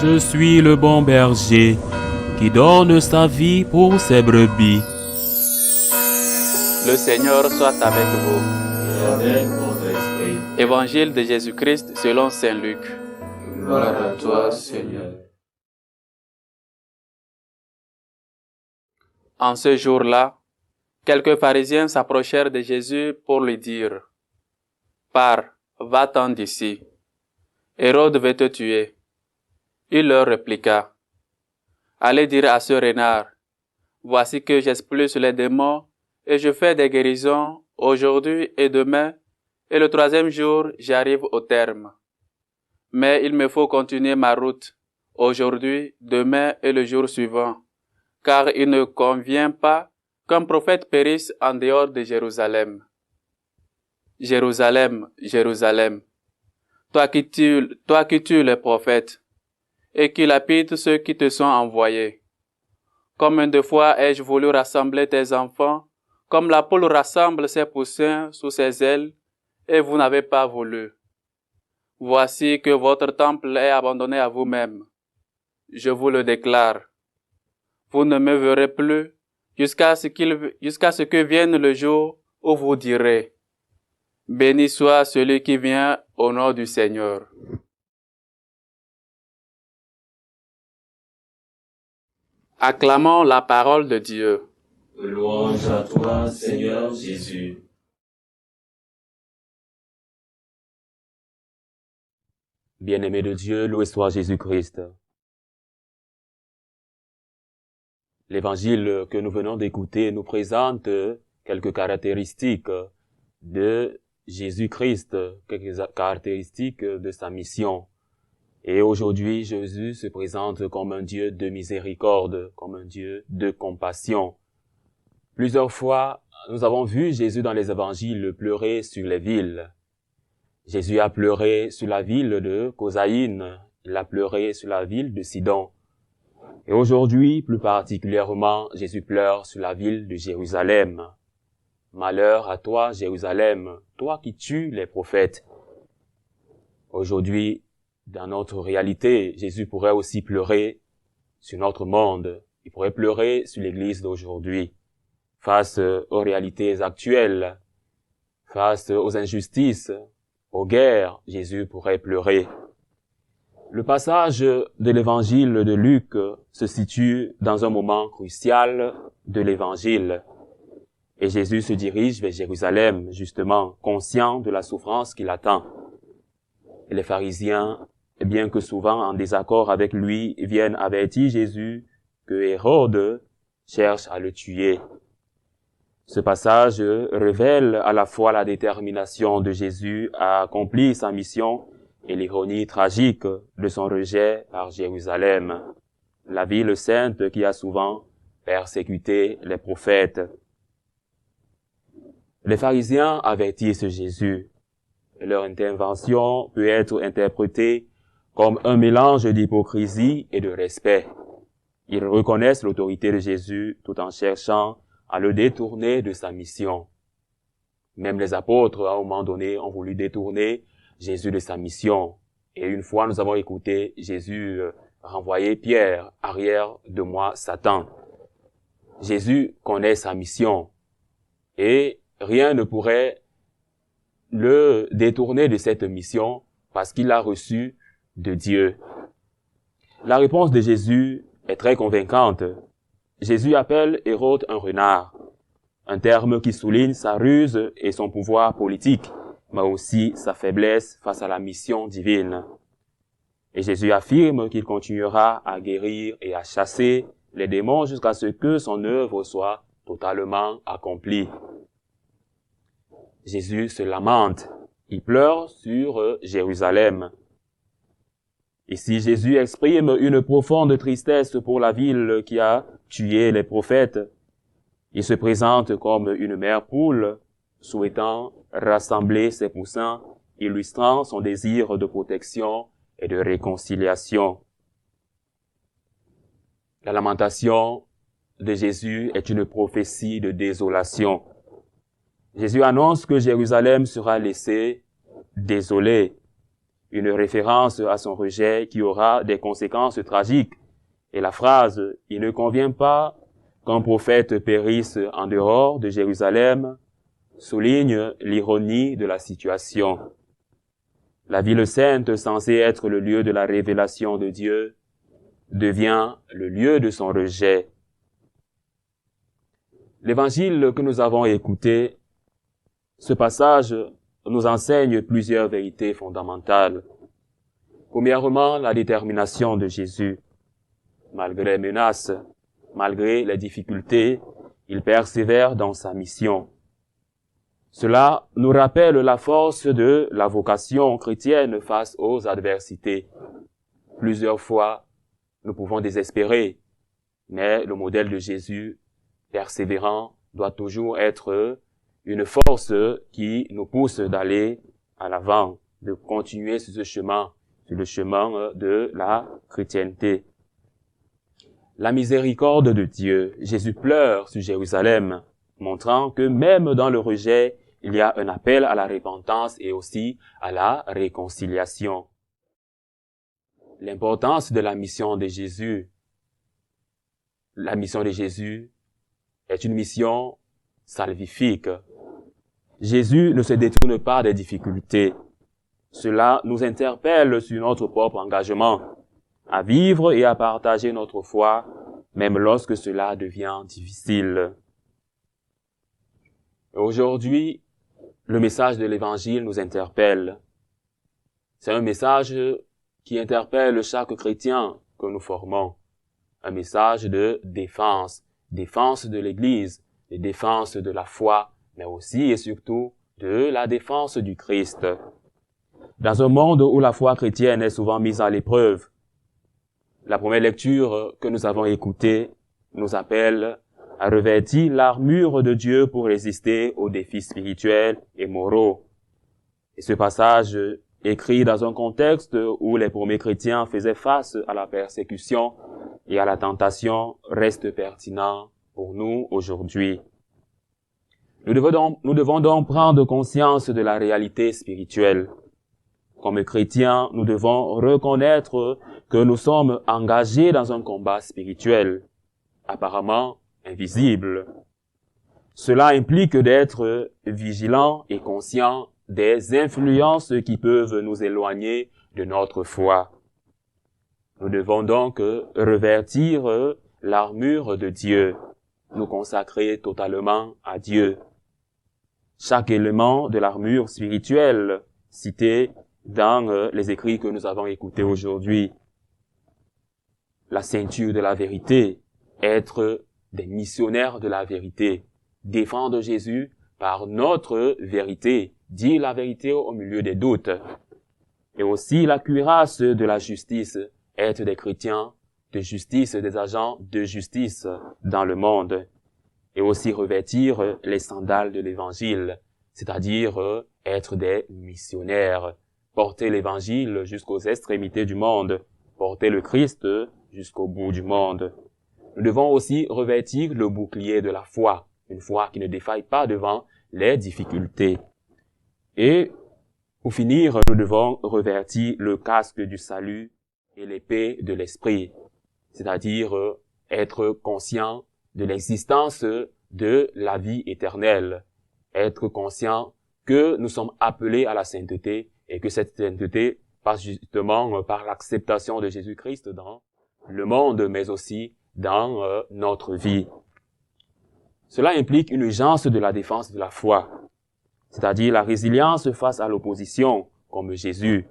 Je suis le bon berger qui donne sa vie pour ses brebis. Le Seigneur soit avec vous. Et avec votre esprit. Évangile de Jésus-Christ selon saint Luc. Gloire à toi, Seigneur. En ce jour-là, quelques pharisiens s'approchèrent de Jésus pour lui dire: Pars, va-t'en d'ici. Hérode veut te tuer. Il leur répliqua: Allez dire à ce renard: Voici que j'expulse les démons et je fais des guérisons aujourd'hui et demain, et le troisième jour, j'arrive au terme. Mais il me faut continuer ma route, aujourd'hui, demain et le jour suivant, car il ne convient pas qu'un prophète périsse en dehors de Jérusalem. Jérusalem, Jérusalem, toi qui tues les prophètes, et qui lapides ceux qui te sont envoyés. Combien de fois ai-je voulu rassembler tes enfants, comme la poule rassemble ses poussins sous ses ailes, et vous n'avez pas voulu. Voici que votre temple est abandonné à vous-même. Je vous le déclare. Vous ne me verrez plus jusqu'à ce que vienne le jour où vous direz: Béni soit celui qui vient au nom du Seigneur. Acclamons la parole de Dieu. Louange à toi, Seigneur Jésus. Bien-aimé de Dieu, loué soit Jésus-Christ. L'évangile que nous venons d'écouter nous présente quelques caractéristiques de Jésus-Christ, quelques caractéristiques de sa mission. Et aujourd'hui, Jésus se présente comme un Dieu de miséricorde, comme un Dieu de compassion. Plusieurs fois, nous avons vu Jésus dans les évangiles pleurer sur les villes. Jésus a pleuré sur la ville de Cosaïne, il a pleuré sur la ville de Sidon. Et aujourd'hui, plus particulièrement, Jésus pleure sur la ville de Jérusalem. Malheur à toi, Jérusalem, toi qui tues les prophètes. Aujourd'hui, dans notre réalité, Jésus pourrait aussi pleurer sur notre monde. Il pourrait pleurer sur l'Église d'aujourd'hui. Face aux réalités actuelles, face aux injustices, aux guerres, Jésus pourrait pleurer. Le passage de l'évangile de Luc se situe dans un moment crucial de l'évangile. Et Jésus se dirige vers Jérusalem, justement, conscient de la souffrance qui l'attend. Et les pharisiens, bien que souvent en désaccord avec lui, viennent avertir Jésus que Hérode cherche à le tuer. Ce passage révèle à la fois la détermination de Jésus à accomplir sa mission et l'ironie tragique de son rejet par Jérusalem, la ville sainte qui a souvent persécuté les prophètes. Les pharisiens avertissent Jésus. Leur intervention peut être interprétée comme un mélange d'hypocrisie et de respect. Ils reconnaissent l'autorité de Jésus tout en cherchant à le détourner de sa mission. Même les apôtres, à un moment donné, ont voulu détourner Jésus de sa mission. Et une fois, nous avons écouté Jésus renvoyer Pierre: « Arrière de moi, Satan ». Jésus connaît sa mission et rien ne pourrait le détourner de cette mission parce qu'il l'a reçue de Dieu. La réponse de Jésus est très convaincante. Jésus appelle Hérode un renard, un terme qui souligne sa ruse et son pouvoir politique, mais aussi sa faiblesse face à la mission divine. Et Jésus affirme qu'il continuera à guérir et à chasser les démons jusqu'à ce que son œuvre soit totalement accomplie. Jésus se lamente, il pleure sur Jérusalem. Ici, Jésus exprime une profonde tristesse pour la ville qui a tué les prophètes. Il se présente comme une mère poule, souhaitant rassembler ses poussins, illustrant son désir de protection et de réconciliation. La lamentation de Jésus est une prophétie de désolation. Jésus annonce que Jérusalem sera laissée désolée. une référence à son rejet qui aura des conséquences tragiques. Et la phrase « Il ne convient pas qu'un prophète périsse en dehors de Jérusalem » souligne l'ironie de la situation. La ville sainte, censée être le lieu de la révélation de Dieu, devient le lieu de son rejet. L'évangile que nous avons écouté, ce passage nous enseigne plusieurs vérités fondamentales. Premièrement, la détermination de Jésus. Malgré les menaces, malgré les difficultés, il persévère dans sa mission. Cela nous rappelle la force de la vocation chrétienne face aux adversités. Plusieurs fois, nous pouvons désespérer, mais le modèle de Jésus, persévérant, doit toujours être une force qui nous pousse d'aller à l'avant, de continuer sur ce chemin, sur le chemin de la chrétienté. La miséricorde de Dieu. Jésus pleure sur Jérusalem, montrant que même dans le rejet, il y a un appel à la repentance et aussi à la réconciliation. L'importance de la mission de Jésus. La mission de Jésus est une mission salvifique. Jésus ne se détourne pas des difficultés. Cela nous interpelle sur notre propre engagement à vivre et à partager notre foi, même lorsque cela devient difficile. Aujourd'hui, le message de l'Évangile nous interpelle. C'est un message qui interpelle chaque chrétien que nous formons. Un message de défense de l'Église, de défense de la foi, mais aussi et surtout de la défense du Christ. Dans un monde où la foi chrétienne est souvent mise à l'épreuve, la première lecture que nous avons écoutée nous appelle à revêtir l'armure de Dieu pour résister aux défis spirituels et moraux. Et ce passage, écrit dans un contexte où les premiers chrétiens faisaient face à la persécution et à la tentation, reste pertinent pour nous aujourd'hui. Nous devons donc prendre conscience de la réalité spirituelle. Comme chrétiens, nous devons reconnaître que nous sommes engagés dans un combat spirituel, apparemment invisible. Cela implique d'être vigilants et conscients des influences qui peuvent nous éloigner de notre foi. Nous devons donc revêtir l'armure de Dieu, nous consacrer totalement à Dieu. Chaque élément de l'armure spirituelle cité dans les écrits que nous avons écoutés aujourd'hui. La ceinture de la vérité, être des missionnaires de la vérité, défendre Jésus par notre vérité, dire la vérité au milieu des doutes. Et aussi la cuirasse de la justice, être des chrétiens de justice, des agents de justice dans le monde. Et aussi revêtir les sandales de l'évangile, c'est-à-dire être des missionnaires, porter l'évangile jusqu'aux extrémités du monde, porter le Christ jusqu'au bout du monde. Nous devons aussi revêtir le bouclier de la foi, une foi qui ne défaille pas devant les difficultés. Et pour finir, nous devons revêtir le casque du salut et l'épée de l'esprit, c'est-à-dire être conscient de l'existence de la vie éternelle, être conscient que nous sommes appelés à la sainteté et que cette sainteté passe justement par l'acceptation de Jésus-Christ dans le monde, mais aussi dans notre vie. Cela implique une urgence de la défense de la foi, c'est-à-dire la résilience face à l'opposition, comme Jésus.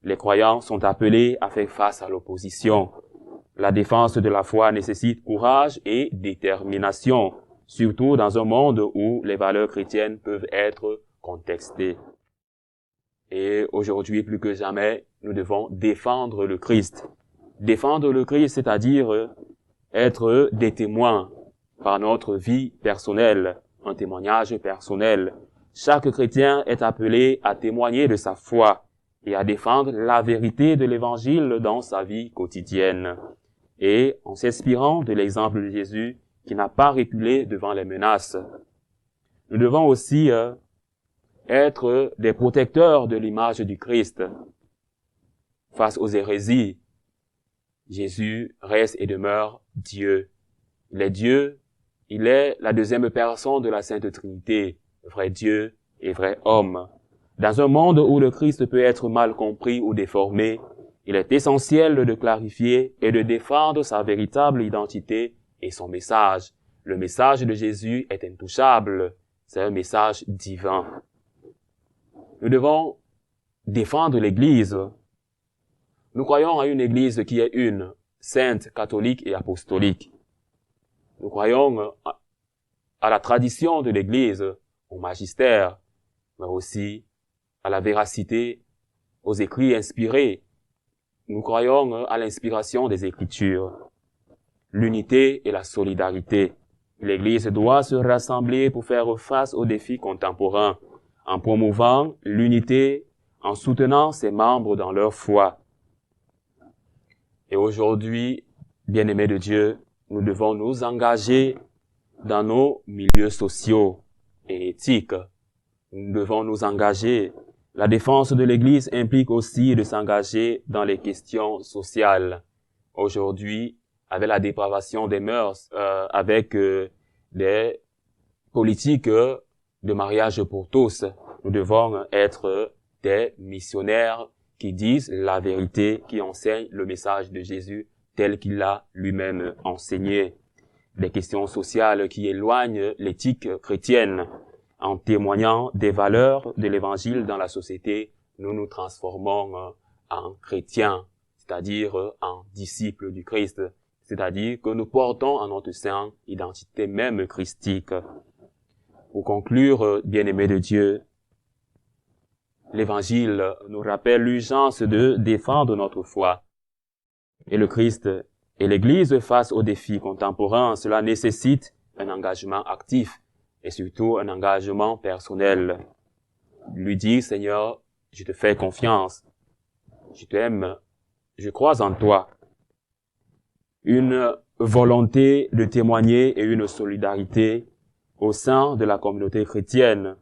Les croyants sont appelés à faire face à l'opposition. La défense de la foi nécessite courage et détermination, surtout dans un monde où les valeurs chrétiennes peuvent être contestées. Et aujourd'hui, plus que jamais, nous devons défendre le Christ. Défendre le Christ, c'est-à-dire être des témoins par notre vie personnelle, un témoignage personnel. Chaque chrétien est appelé à témoigner de sa foi et à défendre la vérité de l'Évangile dans sa vie quotidienne. Et en s'inspirant de l'exemple de Jésus qui n'a pas reculé devant les menaces. Nous devons aussi être des protecteurs de l'image du Christ. face aux hérésies. Jésus reste et demeure Dieu. Il est Dieu, il est la deuxième personne de la Sainte Trinité, vrai Dieu et vrai homme. Dans un monde où le Christ peut être mal compris ou déformé, il est essentiel de clarifier et de défendre sa véritable identité et son message. Le message de Jésus est intouchable, c'est un message divin. Nous devons défendre l'Église. Nous croyons à une Église qui est une, sainte, catholique et apostolique. Nous croyons à la tradition de l'Église, au magistère, mais aussi à la véracité, aux écrits inspirés. Nous croyons à l'inspiration des Écritures, l'unité et la solidarité. L'Église doit se rassembler pour faire face aux défis contemporains, en promouvant l'unité, en soutenant ses membres dans leur foi. Et aujourd'hui, bien-aimés de Dieu, nous devons nous engager dans nos milieux sociaux et éthiques. Nous devons nous engager. La défense de l'Église implique aussi de s'engager dans les questions sociales. Aujourd'hui, avec la dépravation des mœurs, avec des politiques de mariage pour tous, nous devons être des missionnaires qui disent la vérité, qui enseignent le message de Jésus tel qu'il l'a lui-même enseigné. Des questions sociales qui éloignent l'éthique chrétienne. En témoignant des valeurs de l'Évangile dans la société, nous nous transformons en chrétiens, c'est-à-dire en disciples du Christ, c'est-à-dire que nous portons en notre sein l'identité même christique. Pour conclure, bien-aimés de Dieu, l'Évangile nous rappelle l'urgence de défendre notre foi. Et le Christ et l'Église face aux défis contemporains, cela nécessite un engagement actif et surtout un engagement personnel. Lui dire, Seigneur, je te fais confiance, je t'aime, je crois en toi. Une volonté de témoigner et une solidarité au sein de la communauté chrétienne.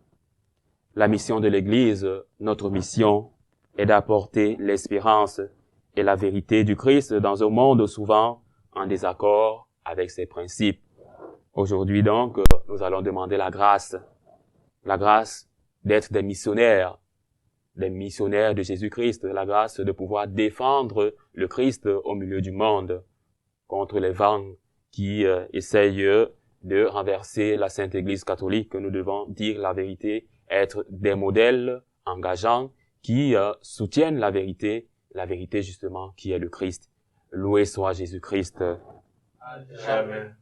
La mission de l'Église, notre mission, est d'apporter l'espérance et la vérité du Christ dans un monde souvent en désaccord avec ses principes. Aujourd'hui donc, nous allons demander la grâce d'être des missionnaires de Jésus-Christ, la grâce de pouvoir défendre le Christ au milieu du monde contre les vents qui essayent de renverser la Sainte Église catholique. Nous devons dire la vérité, être des modèles engageants qui soutiennent la vérité justement qui est le Christ. Loué soit Jésus-Christ. Amen.